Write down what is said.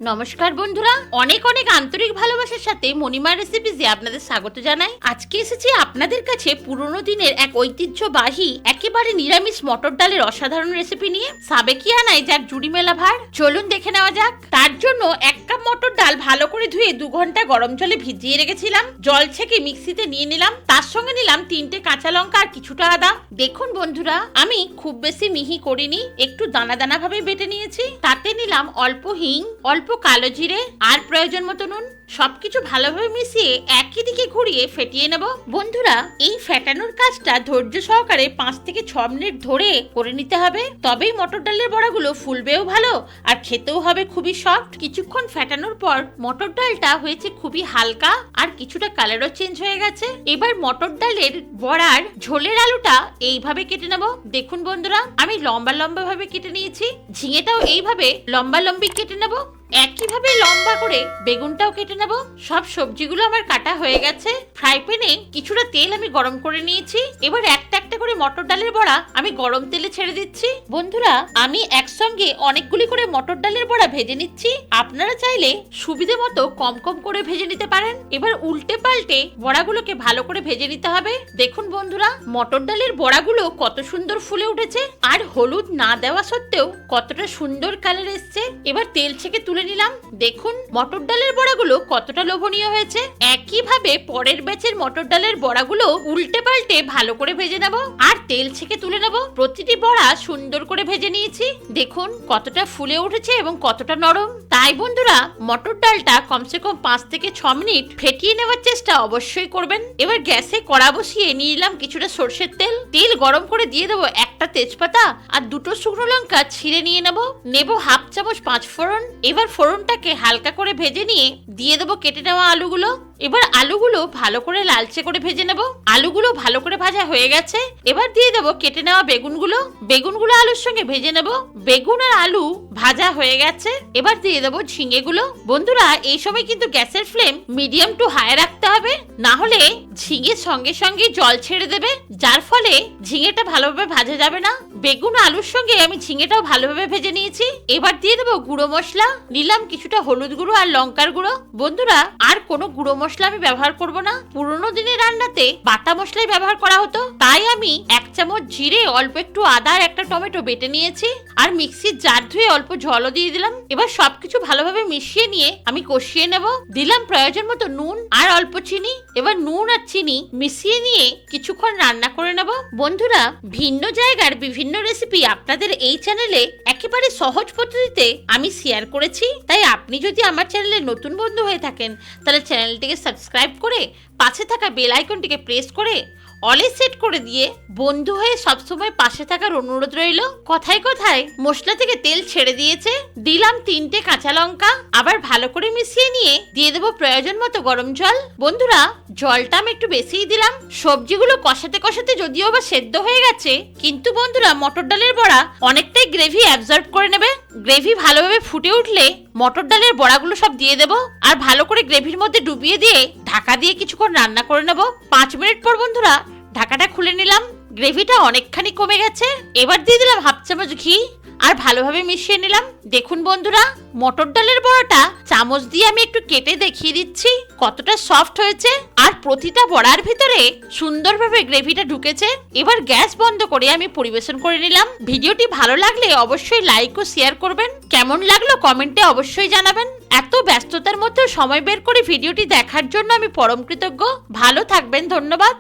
নমস্কার বন্ধুরা, অনেক অনেক আন্তরিক ভালোবাসার সাথে মণিমা রেসিপিজে আপনাদের স্বাগত জানাই। আজকে এসেছি আপনাদের কাছে পুরনো দিনের এক ঐতিহ্যবাহী একেবারে নিরামিষ মটর ডালের অসাধারণ রেসিপি নিয়ে। সাবেকিয়ানায় যার জুড়ি মেলা ভার, চলুন দেখে নেওয়া যাক। তার জন্য 1 কাপ মটর ডাল ভালো করে ধুয়ে 2 ঘন্টা গরম জলে ভিজিয়ে রেখেছিলাম। জল ছেঁকে মিক্সিতে নিয়ে নিলাম, তার সঙ্গে নিলাম 3টে কাঁচা লঙ্কা আর কিছুটা আদা। দেখুন বন্ধুরা, আমি খুব বেশি মিহি করিনি, একটু দানা দানা ভাবে বেটে নিয়েছি। তাতে নিলাম অল্প হিং, অল্প কালো জিরে আর প্রয়োজন মতো নুন। সবকিছু ভালোভাবে মিশিয়ে একই দিকে ঘুরিয়ে ফেটিয়ে নেব। বন্ধুরা, এই ফেটানোর কাজটা ধৈর্য সহকারে 5 থেকে 6 মিনিট ধরে করে নিতে হবে, তবেই মটর ডালের বড়াগুলো ফুলবেও ভালো আর খেতেও হবে খুবই সফট। কিছুক্ষণ ফেটানোর পর মটর ডালটা হয়েছে খুবই হালকা আর কিছুটা কালারও চেঞ্জ হয়ে গেছে। এবার মটর ডালের বড়ার ঝোলের আলুটা এইভাবে কেটে নেব। দেখুন বন্ধুরা, আমি লম্বা লম্বা ভাবে কেটে নিয়েছি। ঝিঙেটাও এইভাবে লম্বা লম্বি কেটে নেব। একইভাবে লম্বা করে বেগুনটাও কেটে নেব। সব সবজিগুলো আমার কাটা হয়ে গেছে। ফ্রাই প্যানে কিছুটা তেল আমি গরম করে নিয়েছি। এবার একটা একটা করে মটর ডালের বড়া আমি গরম তেলে ছেড়ে দিচ্ছি। বন্ধুরা, আমি একসঙ্গে অনেকগুলি করে মটর ডালের বড়া ভেজে নিচ্ছি। আপনারা চাইলে সুবিধে মতো কম কম করে ভেজে নিতে পারেন। এবার উল্টে পাল্টে বড়াগুলোকে ভালো করে ভেজে নিতে হবে। দেখুন বন্ধুরা, মটর ডালের বড়াগুলো কত সুন্দর ফুলে উঠেছে আর হলুদ না দেওয়া সত্ত্বেও কতটা সুন্দর কালার এসছে। এবার তেল ছেঁকে তুলে নিলাম। দেখুন মটর ডালের বড়াগুলো কতটা লোভনীয় হয়েছে। একইভাবে পরের ব্যাচের মটর ডালের বড়াগুলো উল্টে পাল্টে ভালো করে ভেজে নেব আর তেল ছেঁকে তুলে নেব। প্রতিটি বড়া সুন্দর করে ভেজে নিয়েছি। দেখুন কতটা ফুলে উঠেছে এবং কতটা নরম। তাই বন্ধুরা, মটর ডালটা কমসে কম 5 থেকে 6 মিনিট ফেটিয়ে নেওয়ার চেষ্টা অবশ্যই করবেন। এবার গ্যাসে কড়া বসিয়ে নিয়ে নিলাম কিছুটা সরষের তেল। তেল গরম করে দিয়ে দেবো একটা তেজপাতা আর 2টো শুকনো লঙ্কা ছিঁড়ে নিয়ে নেব। 1/2 চামচ 5 ফোড়ন। এবার ফোড়নটাকে হালকা করে ভেজে নিয়ে দিয়ে দেবো কেটে নেওয়া আলুগুলো। এবার আলুগুলো ভালো করে লালচে করে ভেজে নেব। আলুগুলো ভালো করে ভাজা হয়ে গেছে। এবার দিয়ে দেবো কেটে নেওয়া বেগুনগুলো। বেগুনগুলো আলুর সঙ্গে ভেজে নেব। বেগুন আর আলু ভাজা হয়ে গেছে। এবার দিয়ে দেবো ঝিঙেগুলো। বন্ধুরা, এই সময় কিন্তু গ্যাসের ফ্লেম মিডিয়াম টু হাই রাখতে হবে, না হলে ঝিঙে সঙ্গে সঙ্গে জল ছেড়ে দেবে, যার ফলে ঝিঙেটা ভালোভাবে ভাজা যাবে না। বেগুন আলুর সঙ্গে আমি ঝিঙেটাও ভালোভাবে ভেজে নিয়েছি। এবার দিয়ে দেবো গুঁড়ো মশলা। নিলাম কিছুটা হলুদ গুঁড়ো আর লঙ্কার গুঁড়ো। বন্ধুরা, আর কোনো গুঁড়ো মশলা আমি ব্যবহার করব না। পুরোনো দিনের রান্নাতে বাটা মশলাই ব্যবহার করা হতো, তাই আমি 1 চামচ জিরে, অল্প একটু আদা আর একটা টমেটো বেটে নিয়েছি আর মিক্সির জার ধুয়ে অল্প জলও দিয়ে দিলাম। এবার সবকিছু ভালোভাবে মিশিয়ে নিয়ে আমি কষিয়ে নেব। দিলাম প্রয়োজন মতো নুন আর অল্প চিনি। এবার নুন আর চিনি মিশিয়ে নিয়ে কিছুক্ষণ রান্না করে নেব। বন্ধুরা, ভিন্ন জায়গার বিভিন্ন রেসিপি আপনাদের এই চ্যানেলে একেবারে সহজ পদ্ধতিতে আমি শেয়ার করেছি, তাই আপনি যদি আমার চ্যানেলে নতুন বন্ধু হয়ে থাকেন তাহলে চ্যানেলটিকে সাবস্ক্রাইব করে পাশে থাকা বেল আইকনটিকে প্রেস করে অলে সেট করে দিয়ে বন্ধু হয়ে সবসময় পাশে থাকার অনুরোধ রইল। কথায় কথায় মশলা থেকে তেল ছেড়ে দিয়েছে। দিলাম 3টে কাঁচা লঙ্কা। আবার ভালো করে মিশিয়ে নিয়ে দিয়ে দেবো প্রয়োজন মতো গরম জল। বন্ধুরা, জলটা আমি একটু বেশিই দিলাম। সবজিগুলো কষাতে কষাতে যদিও বা সেদ্ধ হয়ে গেছে, কিন্তু বন্ধুরা মটর ডালের বড়া অনেকটাই গ্রেভি অ্যাবজর্ব করে নেবে। গ্রেভি ভালোভাবে ফুটে উঠলে মটর ডালের বড়াগুলো সব দিয়ে দেবো আর ভালো করে গ্রেভির মধ্যে ডুবিয়ে দিয়ে ঢাকা দিয়ে কিছুক্ষণ রান্না করে নেব। 5 মিনিট পর বন্ধুরা ঢাকাটা খুলে নিলাম। গ্রেভিটা অনেকখানি কমে গেছে। এবার দিয়ে দিলাম 1/2 চামচ ঘি আর ভালোভাবে মিশিয়ে নিলাম। দেখুন বন্ধুরা, মটর ডালের বড়াটা চামচ দিয়ে আমি একটু কেটে দেখিয়ে দিচ্ছি কতটা সফট হয়েছে আর প্রতিটা বড়ার ভিতরে সুন্দরভাবে গ্রেভিটা ঢুকেছে। এবার গ্যাস বন্ধ করে আমি পরিবেশন করে নিলাম। ভিডিওটি ভালো লাগলে অবশ্যই লাইক ও শেয়ার করবেন। কেমন লাগলো কমেন্টে অবশ্যই জানাবেন। এত ব্যস্ততার মধ্যেও সময় বের করে ভিডিওটি দেখার জন্য আমি পরম কৃতজ্ঞ। ভালো থাকবেন, ধন্যবাদ।